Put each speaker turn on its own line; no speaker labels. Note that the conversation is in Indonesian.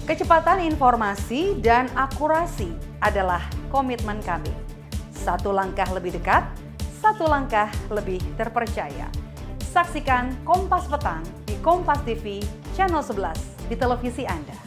Kecepatan informasi dan akurasi adalah komitmen kami. Satu langkah lebih dekat, satu langkah lebih terpercaya. Saksikan Kompas Petang di Kompas TV Channel 11 di televisi Anda.